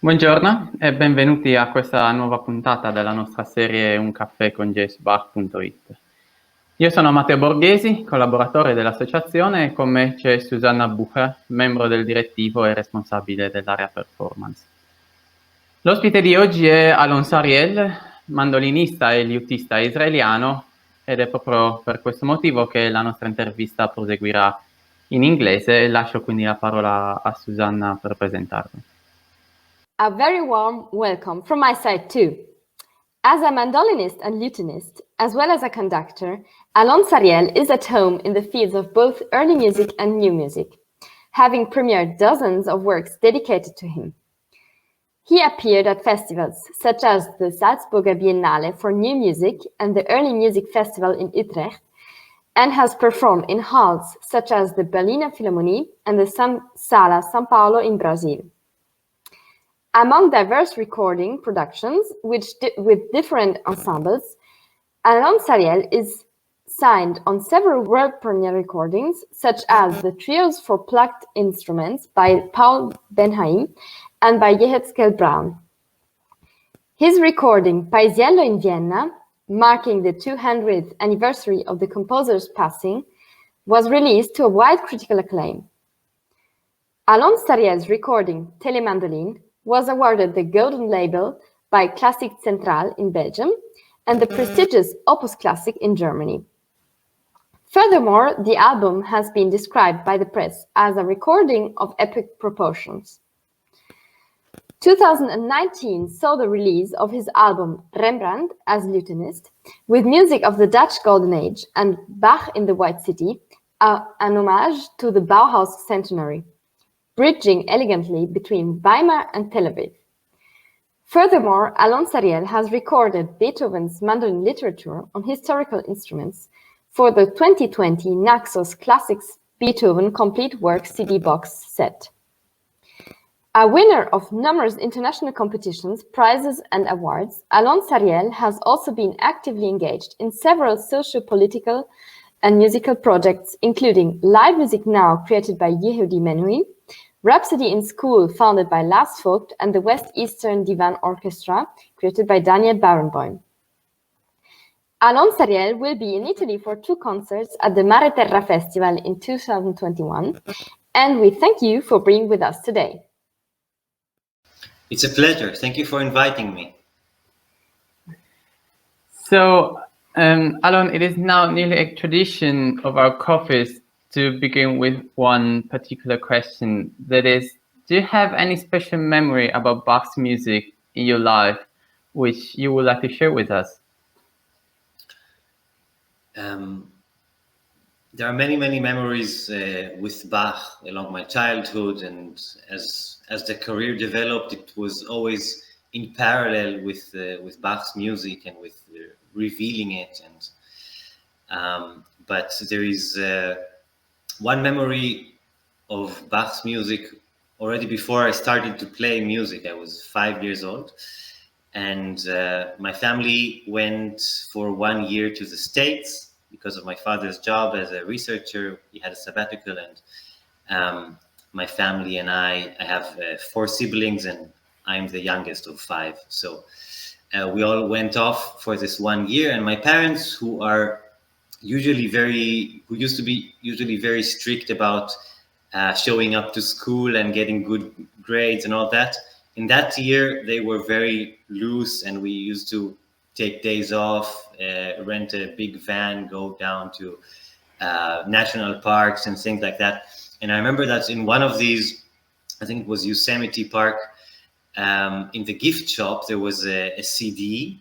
Buongiorno e benvenuti a questa nuova puntata della nostra serie Un caffè con JSBach.it. Io sono Matteo Borghesi, collaboratore dell'associazione, e con me c'è Susanna Bucher, membro del direttivo e responsabile dell'area performance. L'ospite di oggi è Alon Sariel, mandolinista e liutista israeliano, ed è proprio per questo motivo che la nostra intervista proseguirà in inglese e lascio quindi la parola a Susanna per presentarlo. A very warm welcome from my side too. As a mandolinist and lutenist, as well as a conductor, Alon Sariel is at home in the fields of both early music and new music, having premiered dozens of works dedicated to him. He appeared at festivals such as the Salzburger Biennale for New Music and the Early Music Festival in Utrecht, and has performed in halls such as the Berliner Philharmonie and the Sala São Paulo in Brazil. Among diverse recording productions with different ensembles, Alon Sariel is signed on several world premiere recordings, such as the Trios for Plucked Instruments by Paul Benhaim and by Yehezkel Braun. His recording Paesiello in Vienna, marking the 200th anniversary of the composer's passing, was released to a wide critical acclaim. Alon Sariel's recording Telemandolin was awarded the Golden Label by Classic Central in Belgium and the prestigious Opus Classic in Germany. Furthermore, the album has been described by the press as a recording of epic proportions. 2019 saw the release of his album Rembrandt as lutenist, with music of the Dutch Golden Age and Bach in the White City, an homage to the Bauhaus centenary, bridging elegantly between Weimar and Tel Aviv. Furthermore, Alon Sariel has recorded Beethoven's mandolin literature on historical instruments for the 2020 Naxos Classics Beethoven Complete Work CD box set. A winner of numerous international competitions, prizes and awards, Alon Sariel has also been actively engaged in several socio-political and musical projects, including Live Music Now, created by Yehudi Menuhin, Rhapsody in School, founded by Lars Vogt, and the West Eastern Divan Orchestra, created by Daniel Barenboim. Alon Sariel will be in Italy for 2 concerts at the Mareterra Festival in 2021, and we thank you for being with us today. It's a pleasure. Thank you for inviting me. So, Alon, it is now nearly a tradition of our coffees to begin with one particular question. That is, do you have any special memory about Bach's music in your life which you would like to share with us? There are many memories with Bach along my childhood, and as the career developed, it was always in parallel with Bach's music and with revealing it. And but there is one memory of Bach's music already before I started to play music. I was 5 years old, and my family went for 1 year to the States because of my father's job as a researcher. He had a sabbatical, and my family and I have 4 siblings, and I'm the youngest of 5. So we all went off for this 1 year, and my parents, who used to be usually very strict about showing up to school and getting good grades and all that. In that year, they were very loose, and we used to take days off, rent a big van, go down to national parks and things like that. And I remember that in one of these, I think it was Yosemite Park, in the gift shop, there was a CD.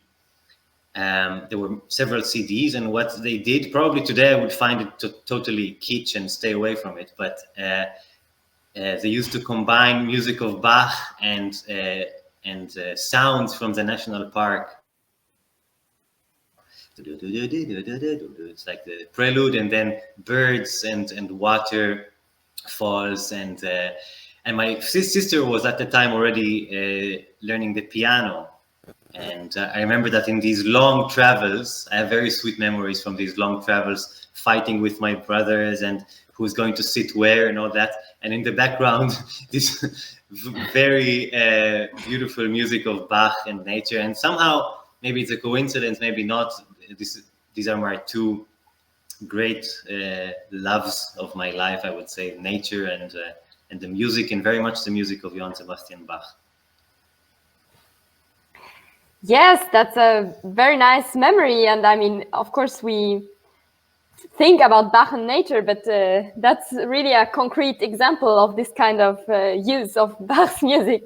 There were several CDs, and what they did, probably today I would find it totally kitsch and stay away from it, but they used to combine music of Bach and sounds from the national park. It's like the prelude, and then birds and waterfalls, and my sister was at the time already learning the piano. And I remember that in these long travels, I have very sweet memories from these long travels, fighting with my brothers and who's going to sit where and all that. and in the background, this very beautiful music of Bach and nature. And somehow, maybe it's a coincidence, maybe not. These are my two great loves of my life, I would say, nature and the music, and very much the music of Johann Sebastian Bach. Yes, that's a very nice memory. And I mean, of course, we think about Bach and nature, but that's really a concrete example of this kind of use of Bach's music.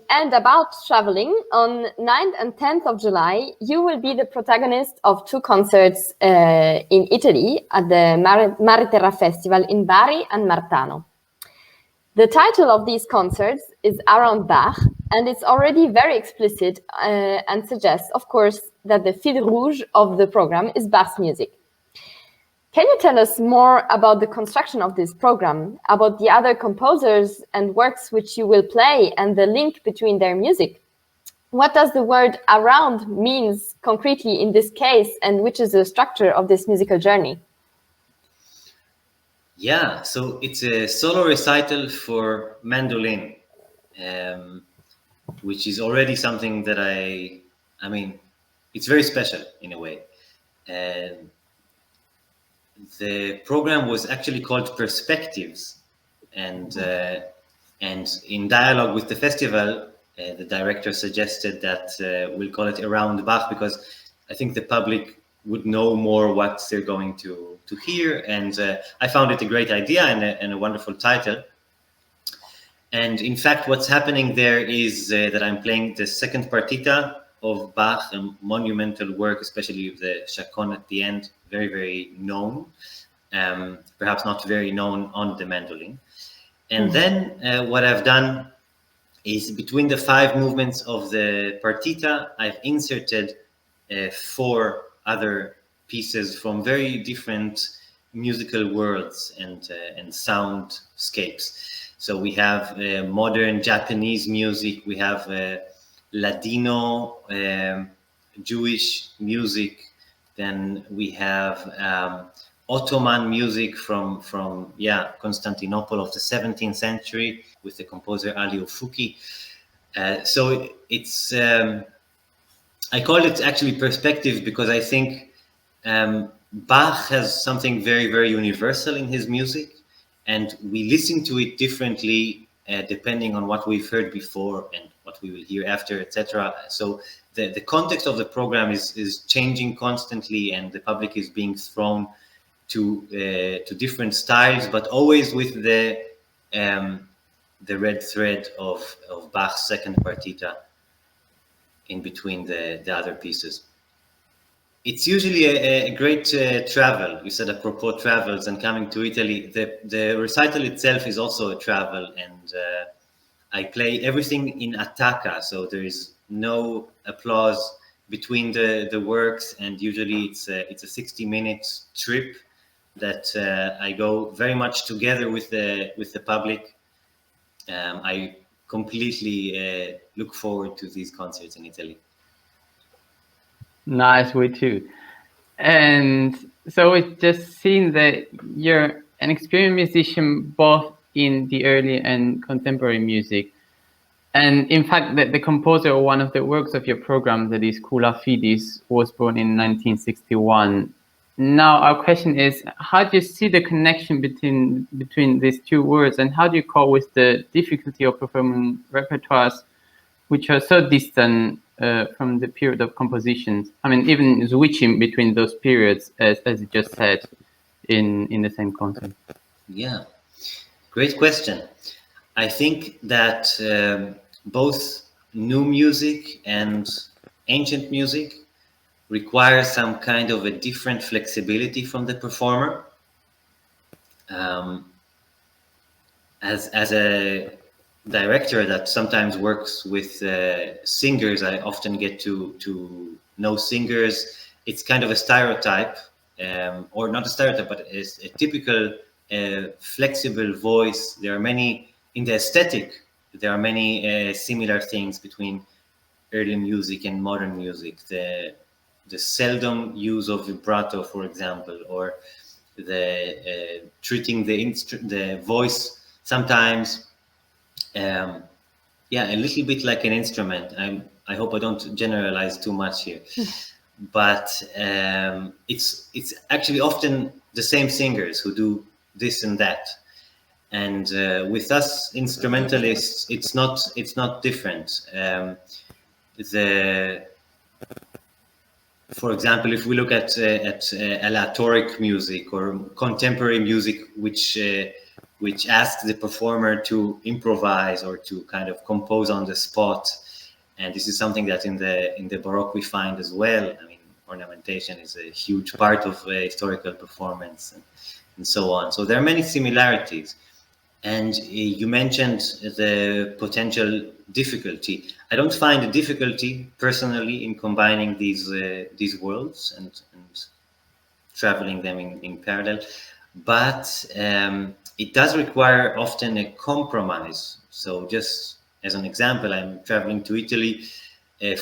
And about traveling, on 9th and 10th of July, you will be the protagonist of two concerts in Italy at the Mareterra Festival in Bari and Martano. The title of these concerts is Around Bach, and it's already very explicit and suggests, of course, that the fil rouge of the program is Bach's music. Can you tell us more about the construction of this program, about the other composers and works which you will play, and the link between their music? What does the word around means concretely in this case, and which is the structure of this musical journey? Yeah, so it's a solo recital for mandolin, which is already something that I mean, it's very special in a way. The program was actually called Perspectives, and in dialogue with the festival, the director suggested that we'll call it Around Bach, because I think the public would know more what they're going to hear, and I found it a great idea and a wonderful title. And in fact, what's happening there is that I'm playing the second partita of Bach, a monumental work, especially the chaconne at the end, very, very known, perhaps not very known on the mandolin. And then what I've done is between the 5 movements of the partita, I've inserted 4 other pieces from very different musical worlds and soundscapes. So we have modern Japanese music, we have Ladino Jewish music, then we have Ottoman music from Constantinople of the 17th century with the composer Ali Ofuki. So it's I call it actually perspective because I think Bach has something very, very universal in his music, and we listen to it differently depending on what we've heard before and what we will hear after, etc. So the context of the program is changing constantly, and the public is being thrown to different styles, but always with the red thread of Bach's second partita in between the other pieces. It's usually a great travel. You said apropos travels and coming to Italy. The recital itself is also a travel, and I play everything in attacca, so there is no applause between the works, and usually it's a 60-minute trip that I go very much together with the public. I completely look forward to these concerts in Italy. Nice, we too. And so it just seems that you're an experienced musician both in the early and contemporary music. And in fact, the composer of one of the works of your program, that is Cula Fidis, was born in 1961. Now, our question is, how do you see the connection between these two words, and how do you cope with the difficulty of performing repertoires which are so distant from the period of compositions? I mean, even switching between those periods, as you just said, in the same concert. Yeah, great question. I think that both new music and ancient music require some kind of a different flexibility from the performer. As a director that sometimes works with singers, I often get to know singers. It's kind of a stereotype, or not a stereotype, but it's a typical flexible voice. There are many, in the aesthetic, there are many similar things between early music and modern music. The seldom use of vibrato, for example, or the treating the voice sometimes, yeah, a little bit like an instrument. I hope I don't generalize too much here, but it's actually often the same singers who do this and that. And with us instrumentalists, it's not different. For example, if we look at aleatoric music or contemporary music, which asks the performer to improvise or to kind of compose on the spot, and this is something that in the Baroque we find as well. I mean, ornamentation is a huge part of historical performance and so on. So there are many similarities. And you mentioned the potential difficulty. I don't find a difficulty personally in combining these worlds and traveling them in parallel, but it does require often a compromise. So just as an example, I'm traveling to Italy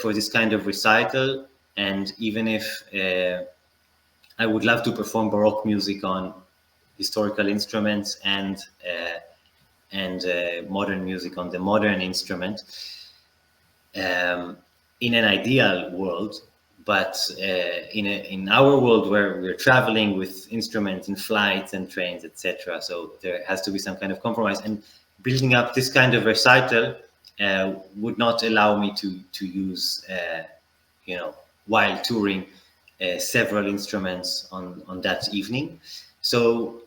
for this kind of recital, and even if I would love to perform Baroque music on historical instruments and modern music on the modern instrument, in an ideal world, but in our world where we're traveling with instruments in flights and trains, etc. So there has to be some kind of compromise, and building up this kind of recital would not allow me to use, while touring, several instruments on that evening. So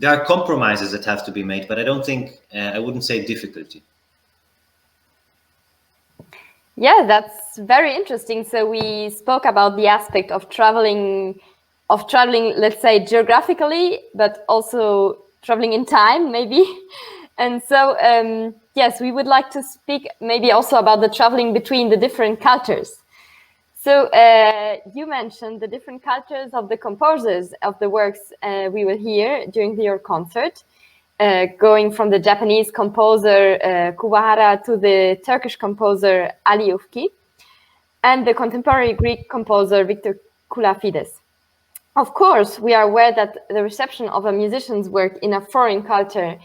there are compromises that have to be made, but I don't think, I wouldn't say difficulty. Yeah, that's very interesting. So we spoke about the aspect of traveling, let's say, geographically, but also traveling in time, maybe. And so, yes, we would like to speak maybe also about the traveling between the different cultures. So you mentioned the different cultures of the composers of the works we will hear during your concert, going from the Japanese composer Kubahara to the Turkish composer Ali Ufki, and the contemporary Greek composer Victor Koulafides. Of course, we are aware that the reception of a musician's work in a foreign culture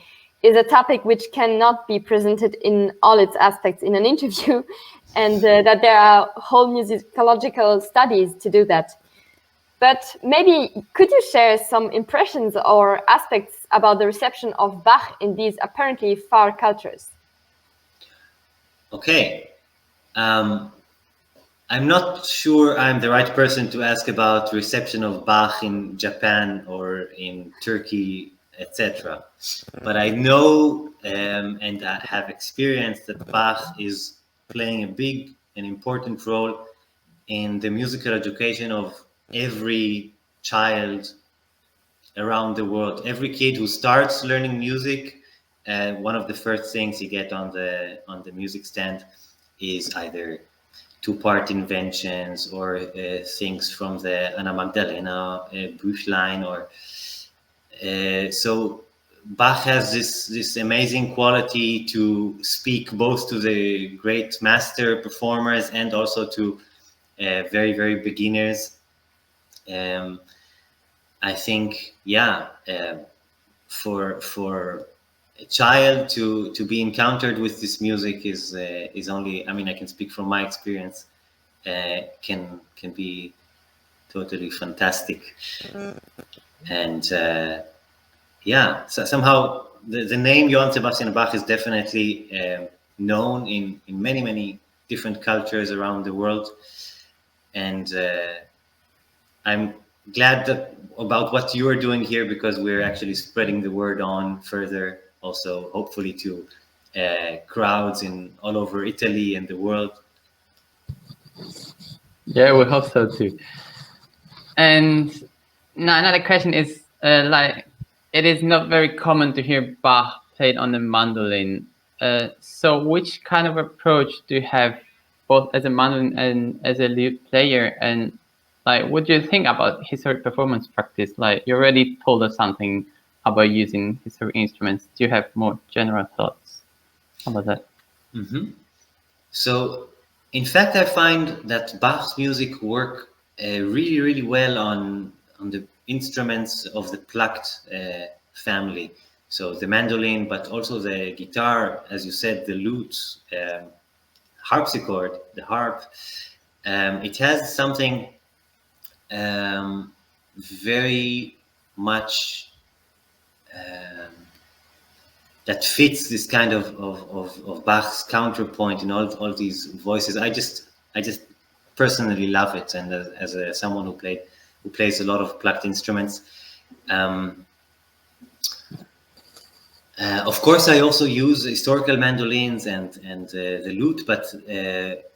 is a topic which cannot be presented in all its aspects in an interview, and that there are whole musicological studies to do that. But maybe could you share some impressions or aspects about the reception of Bach in these apparently far cultures? Okay. I'm not sure I'm the right person to ask about reception of Bach in Japan or in Turkey, etc. But I know and I have experienced that Bach is playing a big and important role in the musical education of every child around the world. Every kid who starts learning music, one of the first things you get on the music stand is either two-part inventions or things from the Anna Magdalena Büchlein, or so Bach has this amazing quality to speak both to the great master performers and also to very, very beginners. I think, yeah, for a child to be encountered with this music is only, I mean, I can speak from my experience, can be totally fantastic. And yeah, so somehow the name Johann Sebastian Bach is definitely known in many, many different cultures around the world. And I'm glad about what you are doing here, because we're actually spreading the word on further, also hopefully to crowds all over Italy and the world. Yeah, we hope so too. And now another question is, like, it is not very common to hear Bach played on the mandolin. So which kind of approach do you have, both as a mandolin and as a lute player? And like, what do you think about historic performance practice? Like, you already told us something about using historic instruments. Do you have more general thoughts about that? Mm-hmm. So, in fact, I find that Bach's music work really, really well on the instruments of the plucked family. So the mandolin, but also the guitar, as you said, the lute, harpsichord, the harp. It has something very much that fits this kind of Bach's counterpoint in all these voices. I just personally love it, and as someone who plays a lot of plucked instruments. Of course, I also use historical mandolins and the lute, but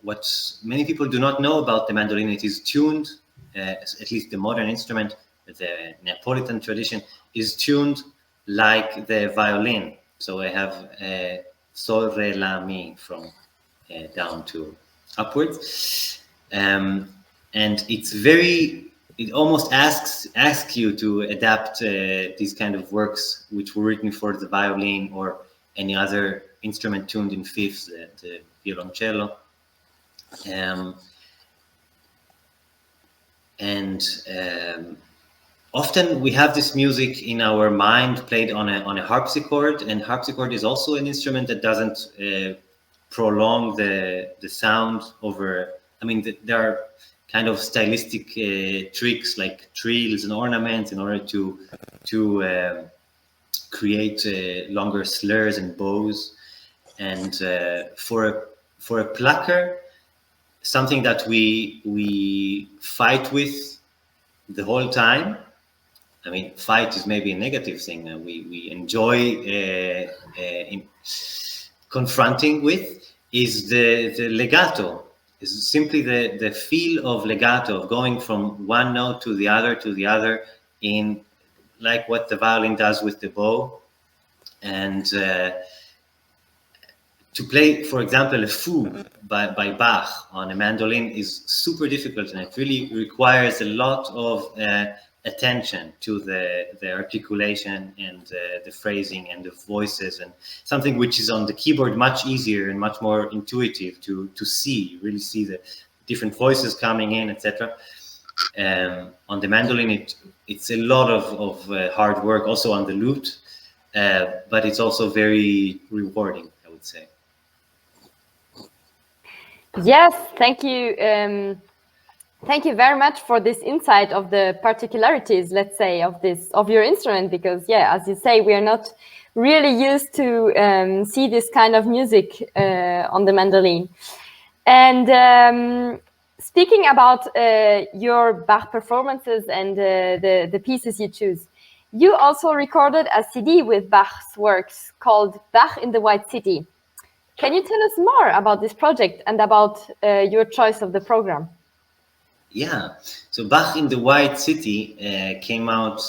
what many people do not know about the mandolin, it is tuned, at least the modern instrument, the Neapolitan tradition, is tuned like the violin. So I have sol, re, la, mi from down to upwards, and it's it almost asks you to adapt these kind of works which were written for the violin or any other instrument tuned in fifths, the violoncello. Often we have this music in our mind played on a harpsichord, and harpsichord is also an instrument that doesn't prolong the sound over. I mean, there are kind of stylistic tricks like trills and ornaments in order to create longer slurs and bows. And for a plucker, something that we fight with the whole time. I mean, fight is maybe a negative thing. We enjoy confronting with is the legato. Is simply the feel of legato, of going from one note to the other in like what the violin does with the bow. And to play, for example, a fugue by Bach on a mandolin is super difficult, and it really requires a lot of attention to the articulation and the phrasing and the voices, and something which is on the keyboard much easier and much more intuitive to really see the different voices coming in, etc. On the mandolin, it's a lot of hard work, also on the lute, but it's also very rewarding, I would say. Yes, thank you. Thank you very much for this insight of the particularities, let's say, of your instrument, because yeah, as you say, we are not really used to see this kind of music on the mandolin. And speaking about your Bach performances and the pieces you choose, you also recorded a CD with Bach's works called Bach in the White City. Can you tell us more about this project and about your choice of the program? Yeah, so Bach in the White City came out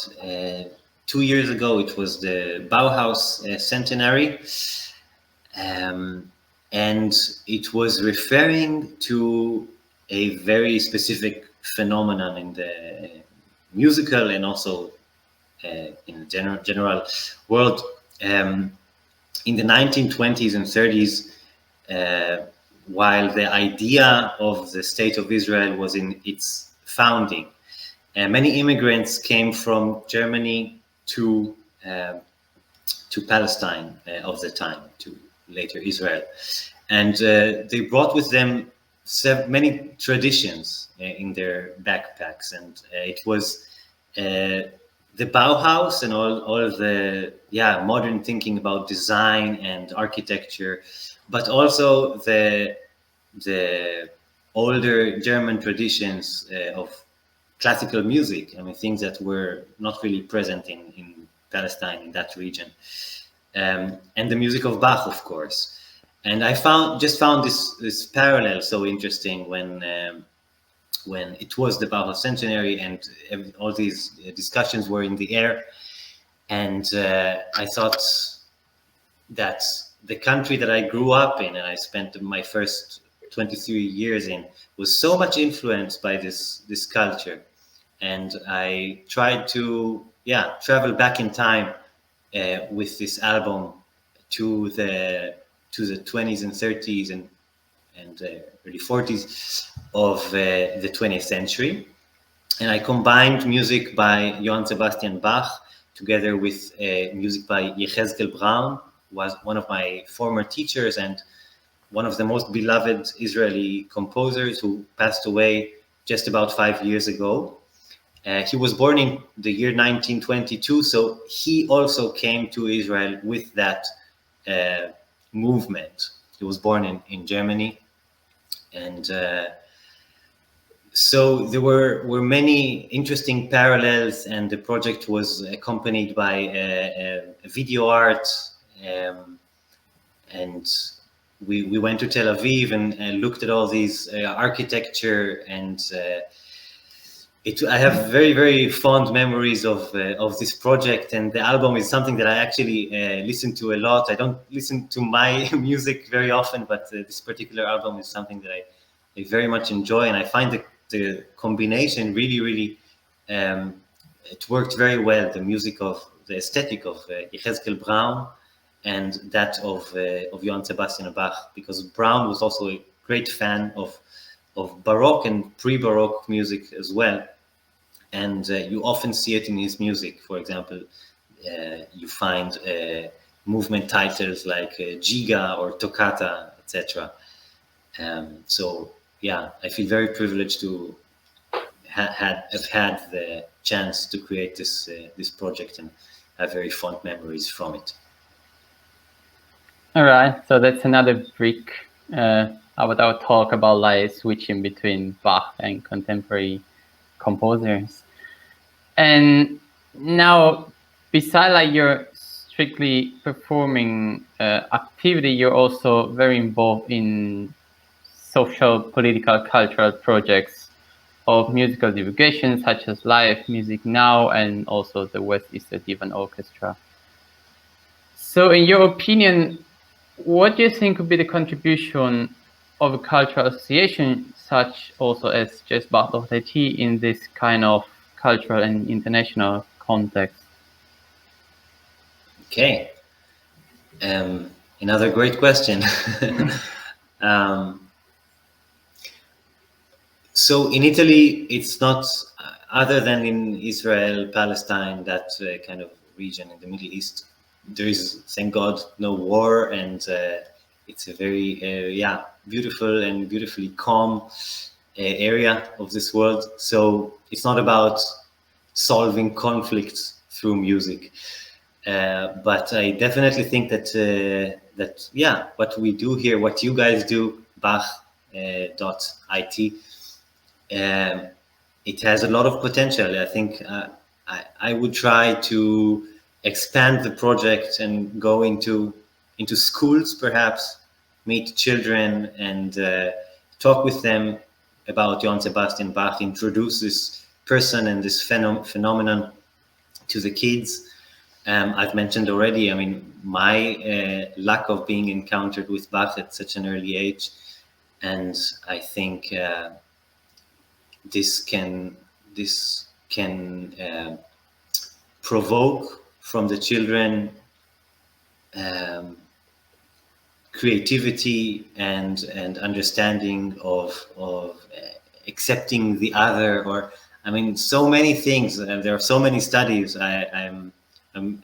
2 years ago. It was the Bauhaus centenary, and it was referring to a very specific phenomenon in the musical and also in the general world. In the 1920s and 30s, while the idea of the State of Israel was in its founding, many immigrants came from Germany to Palestine of the time, to later Israel, and they brought with them many traditions in their backpacks, and it was the Bauhaus and all of the modern thinking about design and architecture, but also the older German traditions of classical music. I mean, things that were not really present in Palestine, in that region, and the music of Bach, of course. And I found this parallel so interesting when it was the Bauhaus centenary and all these discussions were in the air. And I thought that the country that I grew up in and I spent my first 23 years in was so much influenced by this culture. And I tried to travel back in time with this album to the 20s and 30s and early 40s of the 20th century. And I combined music by Johann Sebastian Bach together with music by Johann Braun, was one of my former teachers and one of the most beloved Israeli composers who passed away just about 5 years ago. He was born in the year 1922, so he also came to Israel with that movement. He was born in Germany, and so there were many interesting parallels, and the project was accompanied by video art, and we went to Tel Aviv and looked at all these architecture, and I have very, very fond memories of this project, and the album is something that I actually listen to a lot. I don't listen to my music very often, but this particular album is something that I very much enjoy, and I find the combination really, really, it worked very well. The music of the aesthetic of Johann Braun and that of Johann Sebastian Bach, because Braun was also a great fan of Baroque and pre-Baroque music as well. And you often see it in his music. For example, you find movement titles like Giga or Toccata, etc. So yeah, I feel very privileged to have had the chance to create this project and have very fond memories from it. All right, so that's another brick about our talk about like switching between Bach and contemporary composers. And now, besides like your strictly performing activity, you're also very involved in social, political, cultural projects of musical divulgation, such as Live Music Now and also the West Easter Divan Orchestra. So in your opinion, what do you think would be the contribution of a cultural association such also as JSBach.it in this kind of cultural and international context? Okay, another great question. So in Italy, it's not, other than in Israel, Palestine, that kind of region in the Middle East, there is, thank God, no war, and it's a very beautiful and beautifully calm area of this world. So it's not about solving conflicts through music, but I definitely think that what we do here, what you guys do, Bach.it, it has a lot of potential. I think I would try to expand the project and go into schools, perhaps meet children and talk with them about Johann Sebastian Bach, introduce this person and this phenomenon to the kids. I've mentioned already, I mean, my lack of being encountered with Bach at such an early age, and I think this can provoke from the children creativity and understanding of accepting the other, or I mean, so many things. There are so many studies. I'm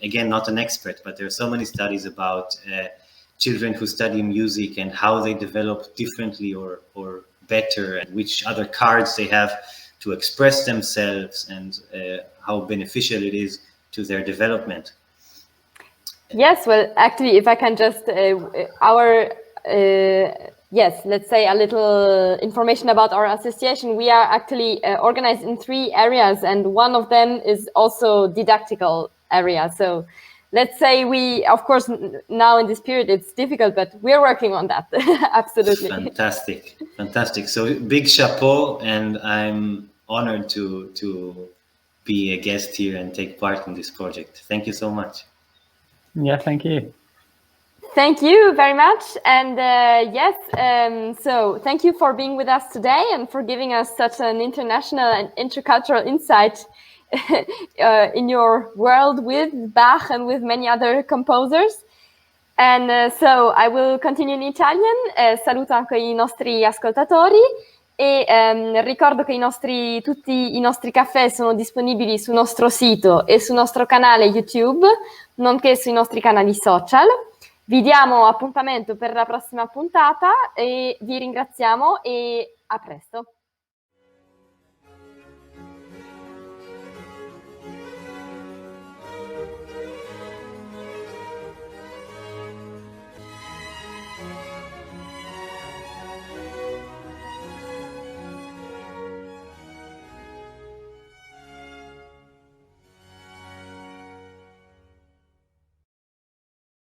again not an expert, but there are so many studies about children who study music and how they develop differently or better, and which other cards they have to express themselves, and how beneficial it is to their development. Yes, well, actually, if I can just, let's say a little information about our association. We are actually organized in 3 areas, and one of them is also didactical area. So let's say we, of course, now in this period, it's difficult, but we're working on that. Absolutely. Fantastic, fantastic. So big chapeau, and I'm honored to be a guest here and take part in this project. Thank you so much. Yeah, thank you. Thank you very much. And so thank you for being with us today and for giving us such an international and intercultural insight in your world with Bach and with many other composers. And so I will continue in Italian. Saluto anche i nostri ascoltatori. E ricordo che tutti i nostri caffè sono disponibili sul nostro sito e sul nostro canale YouTube, nonché sui nostri canali social. Vi diamo appuntamento per la prossima puntata e vi ringraziamo e a presto.